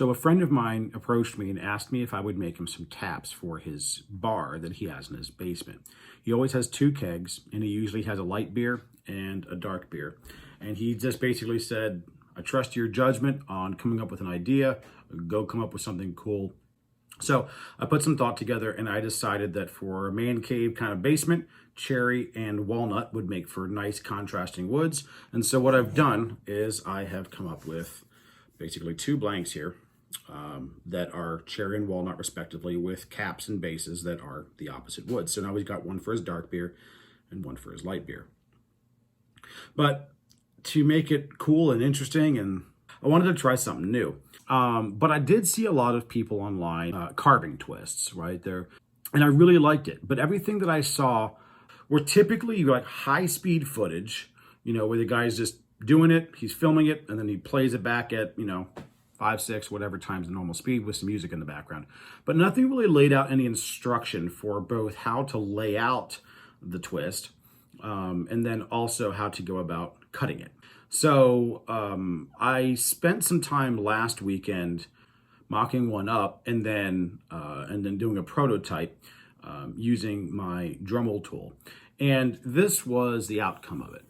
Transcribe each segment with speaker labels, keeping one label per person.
Speaker 1: So a friend of mine approached me and asked me if I would make him some taps for his bar that he has in his basement. He always has two kegs, and he usually has a light beer and a dark beer. And he just basically said, I trust your judgment on coming up with an idea. Go come up with something cool. So I put some thought together, and I decided that for a man cave kind of basement, cherry and walnut would make for nice contrasting woods. And so what I've done is I have come up with basically two blanks here that are cherry and walnut respectively, with caps and bases that are the opposite woods. So now we've got one for his dark beer and one for his light beer. But to make it cool and interesting, and I wanted to try something new. But I did see a lot of people online carving twists right there, and I really liked it. But everything that I saw were typically like high-speed footage, where the guy's just doing it, he's filming it, and then he plays it back at, 5, 6, whatever times the normal speed with some music in the background. But nothing really laid out any instruction for both how to lay out the twist and then also how to go about cutting it. So I spent some time last weekend mocking one up and then doing a prototype using my Dremel tool. And this was the outcome of it.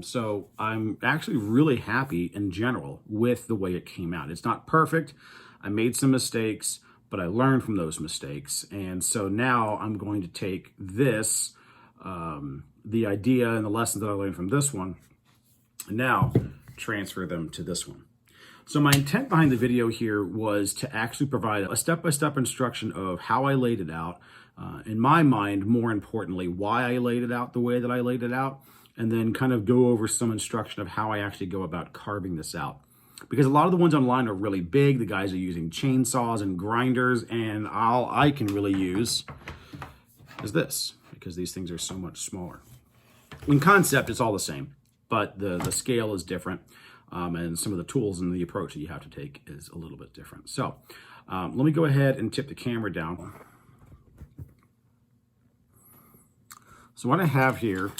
Speaker 1: So I'm actually really happy in general with the way it came out. It's not perfect. I made some mistakes, but I learned from those mistakes. And so now I'm going to take this, the idea and the lessons that I learned from this one, and now transfer them to this one. So my intent behind the video here was to actually provide a step-by-step instruction of how I laid it out. In my mind, more importantly, why I laid it out the way that I laid it out, and then kind of go over some instruction of how I actually go about carving this out. Because a lot of the ones online are really big. The guys are using chainsaws and grinders, and all I can really use is this, because these things are so much smaller. In concept, it's all the same, but the scale is different, and some of the tools and the approach that you have to take is a little bit different. So let me go ahead and tip the camera down. So what I have here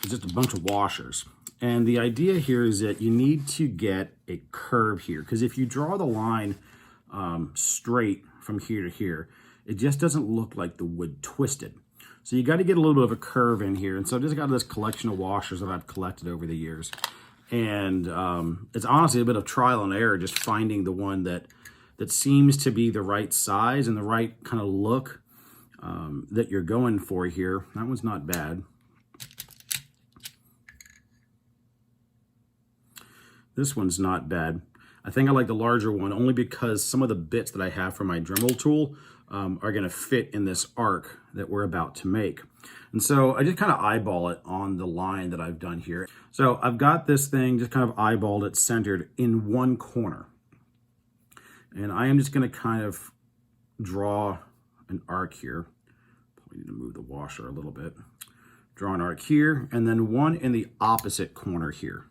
Speaker 1: is just a bunch of washers. And the idea here is that you need to get a curve here, because if you draw the line straight from here to here, it just doesn't look like the wood twisted. So you got to get a little bit of a curve in here. And so I just got this collection of washers that I've collected over the years. And it's honestly a bit of trial and error, just finding the one that seems to be the right size and the right kind of look that you're going for here. That one's not bad. This one's not bad. I think I like the larger one only because some of the bits that I have for my Dremel tool are going to fit in this arc that we're about to make. And so I just kind of eyeball it on the line that I've done here. So I've got this thing just kind of eyeballed it centered in one corner. And I am just going to kind of draw an arc here. Probably need to move the washer a little bit. Draw an arc here, and then one in the opposite corner here.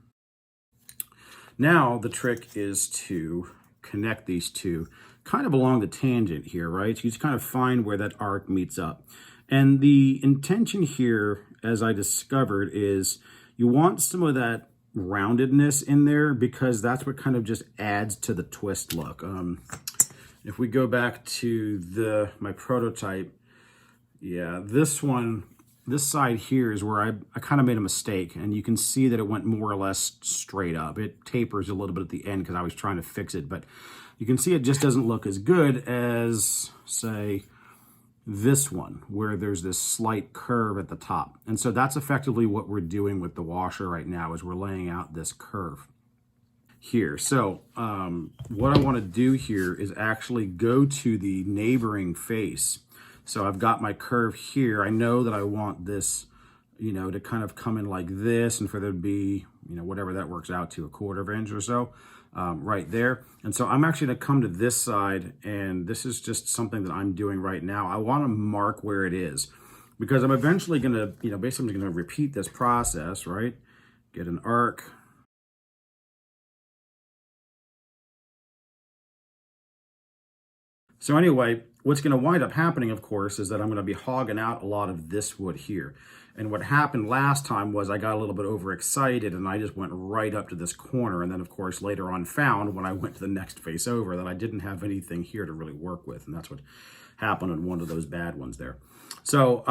Speaker 1: Now the trick is to connect these two kind of along the tangent here, right? So you just kind of find where that arc meets up. And the intention here, as I discovered, is you want some of that roundedness in there because that's what kind of just adds to the twist look. If we go back to my prototype, yeah, this side here is where I kind of made a mistake, and you can see that it went more or less straight up. It tapers a little bit at the end because I was trying to fix it, but you can see it just doesn't look as good as, say, this one, where there's this slight curve at the top. And so that's effectively what we're doing with the washer right now, is we're laying out this curve here. So what I want to do here is actually go to the neighboring face. So I've got my curve here. I know that I want this, to kind of come in like this, and for there to be, whatever that works out to, 1/4 inch or so, right there. And so I'm actually going to come to this side, and this is just something that I'm doing right now. I want to mark where it is, because I'm eventually going to, basically I'm going to repeat this process, right? Get an arc. So anyway, what's going to wind up happening, of course, is that I'm going to be hogging out a lot of this wood here. And what happened last time was I got a little bit overexcited and I just went right up to this corner. And then, of course, later on found when I went to the next face over that I didn't have anything here to really work with. And that's what happened on one of those bad ones there. So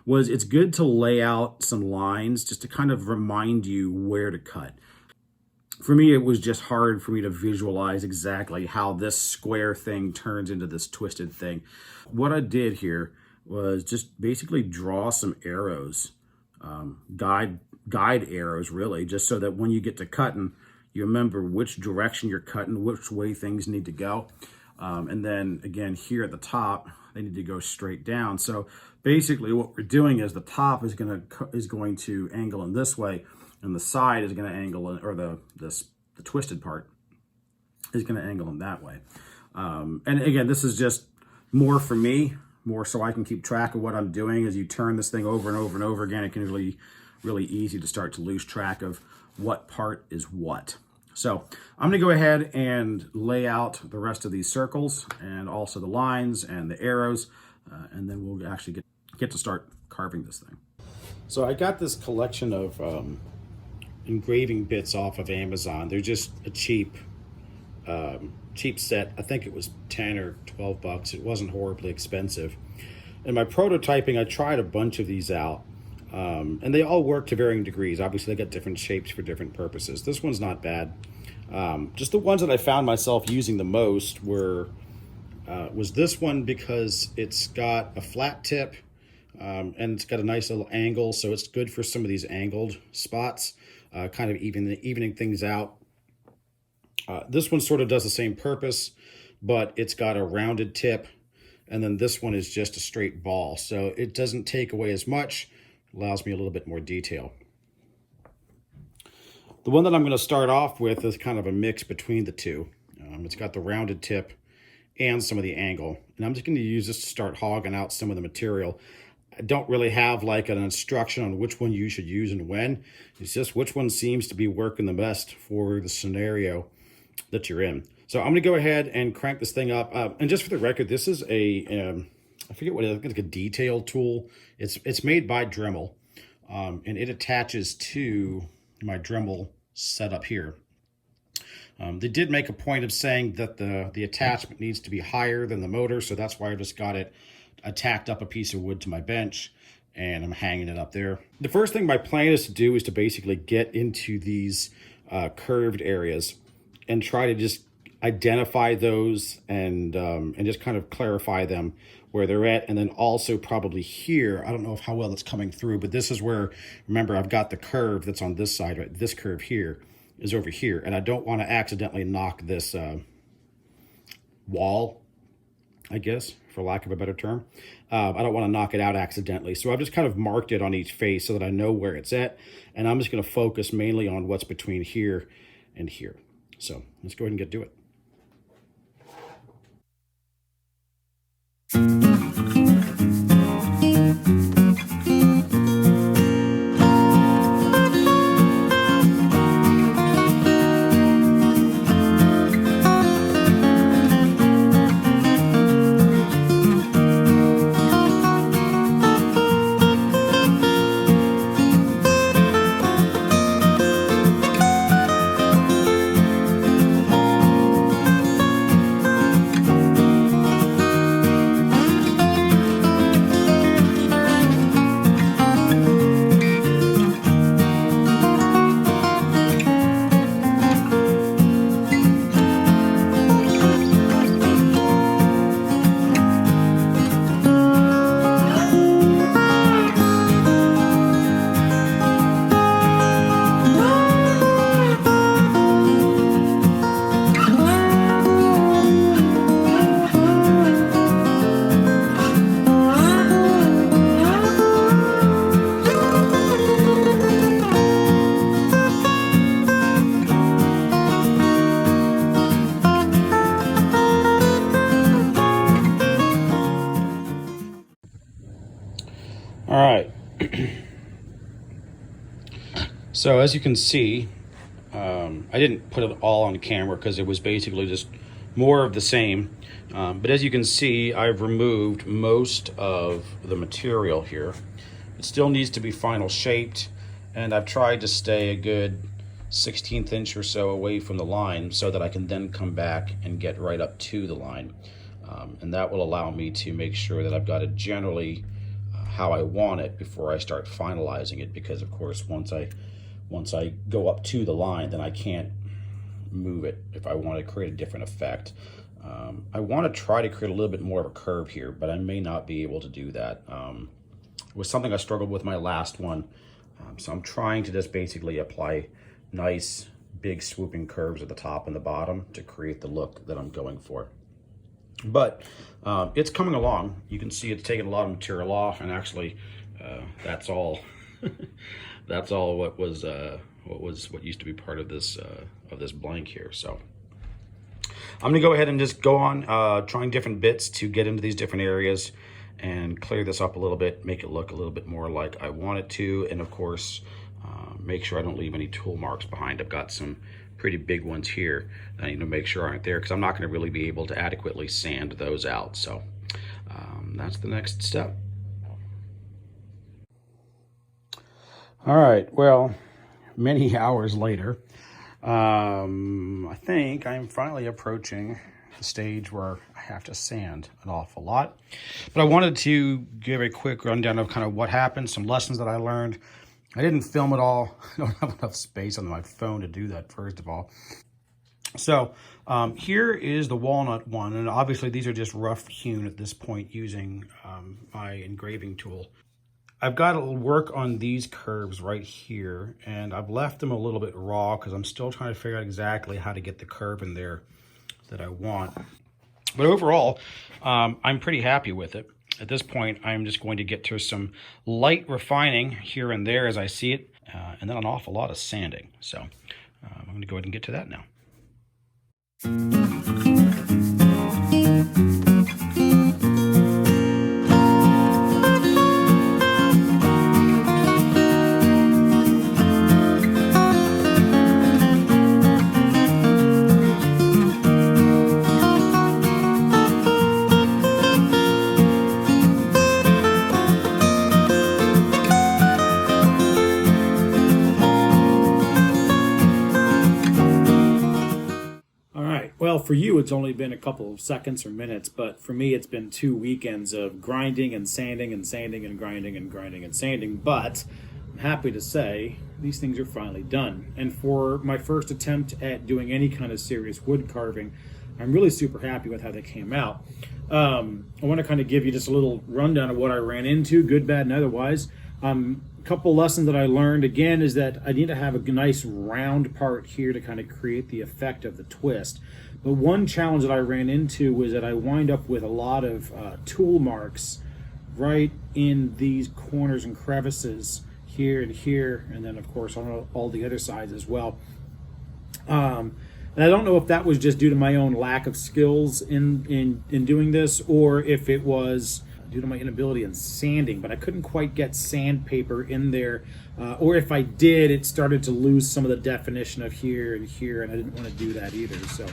Speaker 1: it's good to lay out some lines just to kind of remind you where to cut. For me, it was just hard for me to visualize exactly how this square thing turns into this twisted thing. What I did here was just basically draw some arrows, guide arrows really, just so that when you get to cutting, you remember which direction you're cutting, which way things need to go. And then again, here at the top, they need to go straight down. So basically what we're doing is the top is going to angle in this way, and the side is going to angle in, or the twisted part is going to angle in that way. And again, this is just more for me, more so I can keep track of what I'm doing. As you turn this thing over and over and over again, it can be really easy to start to lose track of what part is what. So I'm going to go ahead and lay out the rest of these circles and also the lines and the arrows, and then we'll actually get to start carving this thing. So I got this collection of engraving bits off of Amazon. They're just a cheap set. I think it was 10 or 12 bucks. It wasn't horribly expensive. In my prototyping, I tried a bunch of these out. And they all work to varying degrees. Obviously, they got different shapes for different purposes. This one's not bad. Just the ones that I found myself using the most was this one because it's got a flat tip and it's got a nice little angle, so it's good for some of these angled spots, kind of evening things out. This one sort of does the same purpose, but it's got a rounded tip, and then this one is just a straight ball, so it doesn't take away as much. Allows me a little bit more detail. The one that I'm going to start off with is kind of a mix between the two. It's got the rounded tip and some of the angle. And I'm just going to use this to start hogging out some of the material. I don't really have like an instruction on which one you should use and when. It's just which one seems to be working the best for the scenario that you're in. So I'm going to go ahead and crank this thing up. And just for the record, this is I forget what it is. I think it's like a detail tool. It's made by Dremel, and it attaches to my Dremel setup here. They did make a point of saying that the attachment needs to be higher than the motor, so that's why I just got it tacked up a piece of wood to my bench, and I'm hanging it up there. The first thing my plan is to do is to basically get into these curved areas and try to just identify those and just kind of clarify them where they're at. And then also probably here, I don't know how well it's coming through, but this is where, remember, I've got the curve that's on this side, right? This curve here is over here, and I don't want to accidentally knock this wall, I guess, for lack of a better term. I don't want to knock it out accidentally. So I've just kind of marked it on each face so that I know where it's at, and I'm just going to focus mainly on what's between here and here. So let's go ahead and get to it. All right. So as you can see, I didn't put it all on camera because it was basically just more of the same. But as you can see, I've removed most of the material here. It still needs to be final shaped, and I've tried to stay a good 1/16 inch or so away from the line so that I can then come back and get right up to the line. And that will allow me to make sure that I've got it generally how I want it before I start finalizing it, because of course once I go up to the line, then I can't move it if I want to create a different effect. I want to try to create a little bit more of a curve here, but I may not be able to do that. It was something I struggled with my last one. So I'm trying to just basically apply nice big swooping curves at the top and the bottom to create the look that I'm going for. But it's coming along. You can see it's taken a lot of material off, and actually that's all that's all what used to be part of this blank here. So I'm gonna go ahead and just go on trying different bits to get into these different areas and clear this up a little bit, make it look a little bit more like I want it to, and of course make sure I don't leave any tool marks behind. I've got some pretty big ones here that I need to make sure aren't there, because I'm not going to really be able to adequately sand those out. So that's the next step. All right, well, many hours later, I think I'm finally approaching the stage where I have to sand an awful lot. But I wanted to give a quick rundown of kind of what happened, some lessons that I learned. I didn't film it all. I don't have enough space on my phone to do that, first of all. So here is the walnut one, and obviously these are just rough hewn at this point using my engraving tool. I've got to work on these curves right here, and I've left them a little bit raw because I'm still trying to figure out exactly how to get the curve in there that I want. But overall, I'm pretty happy with it. At this point, I'm just going to get to some light refining here and there as I see it, and then an awful lot of sanding. So I'm going to go ahead and get to that now. Well, for you, it's only been a couple of seconds or minutes, but for me, it's been 2 weekends of grinding and sanding and sanding and grinding and grinding and sanding. But I'm happy to say these things are finally done. And for my first attempt at doing any kind of serious wood carving, I'm really super happy with how they came out. I want to kind of give you just a little rundown of what I ran into, good, bad, and otherwise. A couple lessons that I learned, again, is that I need to have a nice round part here to kind of create the effect of the twist. But one challenge that I ran into was that I wind up with a lot of tool marks right in these corners and crevices here, and then of course on all the other sides as well. And I don't know if that was just due to my own lack of skills in doing this, or if it was due to my inability in sanding, but I couldn't quite get sandpaper in there, or if I did, it started to lose some of the definition of here and here, and I didn't want to do that either. So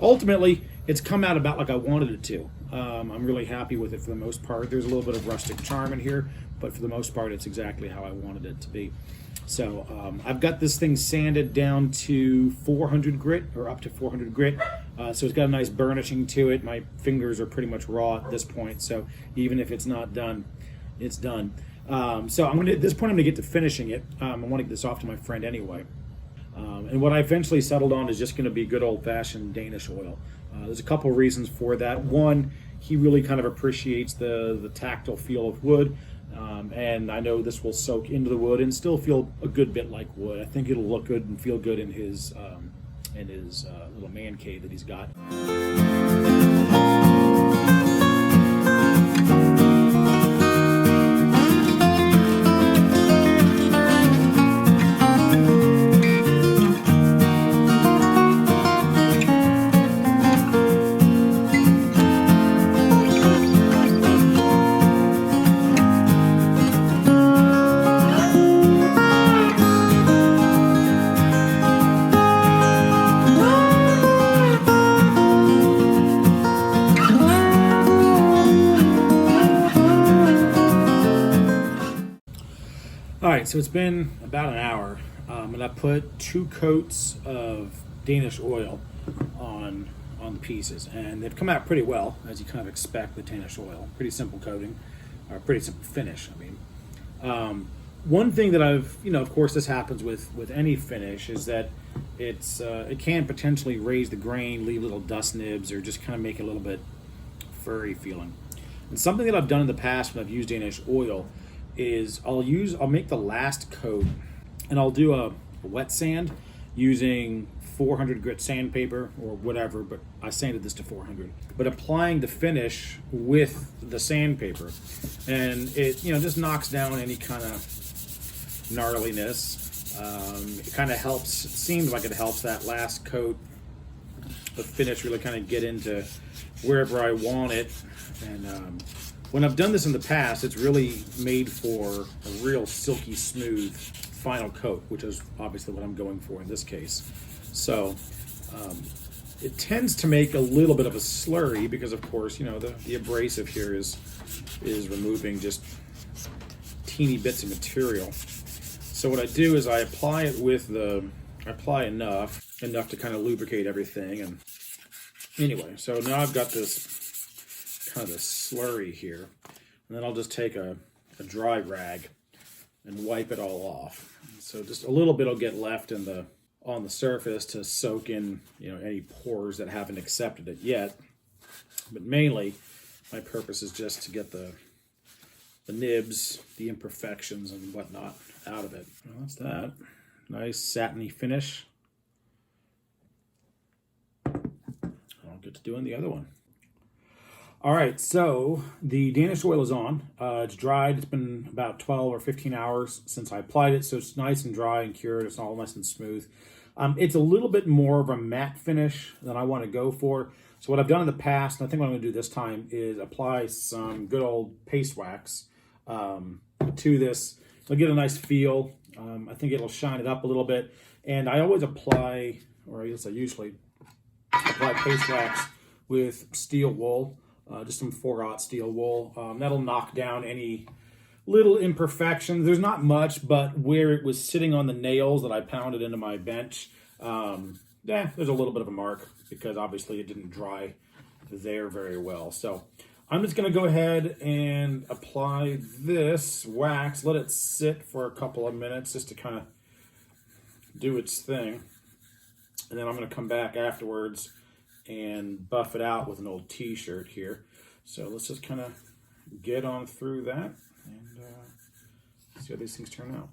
Speaker 1: ultimately, it's come out about like I wanted it to. I'm really happy with it for the most part. There's a little bit of rustic charm in here, but for the most part, it's exactly how I wanted it to be. So I've got this thing sanded down to 400 grit, or up to 400 grit. So it's got a nice burnishing to it. My fingers are pretty much raw at this point, so even if it's not done, it's done. So at this point, I'm gonna get to finishing it. I want to get this off to my friend anyway. And what I eventually settled on is just going to be good old-fashioned Danish oil. There's a couple reasons for that. One, he really kind of appreciates the tactile feel of wood, and I know this will soak into the wood and still feel a good bit like wood. I think it'll look good and feel good in his little man cave that he's got. right, so it's been about an hour, and I put 2 coats of Danish oil on the pieces, and they've come out pretty well, as you kind of expect with Danish oil. Pretty simple coating, or pretty simple finish. I mean, one thing that of course, this happens with any finish, is that it can potentially raise the grain, leave little dust nibs, or just kind of make it a little bit furry feeling. And something that I've done in the past when I've used Danish oil is I'll make the last coat, and I'll do a wet sand using 400 grit sandpaper or whatever, but I sanded this to 400. But applying the finish with the sandpaper, and it just knocks down any kind of gnarliness. It kind of helps. It seems like it helps that last coat of finish really kind of get into wherever I want it. And when I've done this in the past, it's really made for a real silky smooth final coat, which is obviously what I'm going for in this case. So it tends to make a little bit of a slurry because, of course, the abrasive here is removing just teeny bits of material. So what I do is I apply it I apply enough to kind of lubricate everything. And anyway, so now I've got this kind of a slurry here, and then I'll just take a dry rag and wipe it all off. So just a little bit will get left on the surface to soak in any pores that haven't accepted it yet. But mainly my purpose is just to get the nibs, the imperfections and whatnot out of it. Well, that's that. Nice satiny finish. I'll get to doing the other one. All right, so the Danish oil is on. It's dried. It's been about 12 or 15 hours since I applied it, so it's nice and dry and cured. It's all nice and smooth. It's a little bit more of a matte finish than I want to go for. So what I've done in the past, and I think what I'm going to do this time, is apply some good old paste wax to this. It'll get a nice feel. I think it'll shine it up a little bit. And I always apply, or I guess I usually apply paste wax with steel wool. Just some 4/0 steel wool. That'll knock down any little imperfections. There's not much, but where it was sitting on the nails that I pounded into my bench, there's a little bit of a mark because obviously it didn't dry there very well. So I'm just going to go ahead and apply this wax, let it sit for a couple of minutes just to kind of do its thing. And then I'm going to come back afterwards and buff it out with an old t-shirt here. So let's just kind of get on through that and see how these things turn out.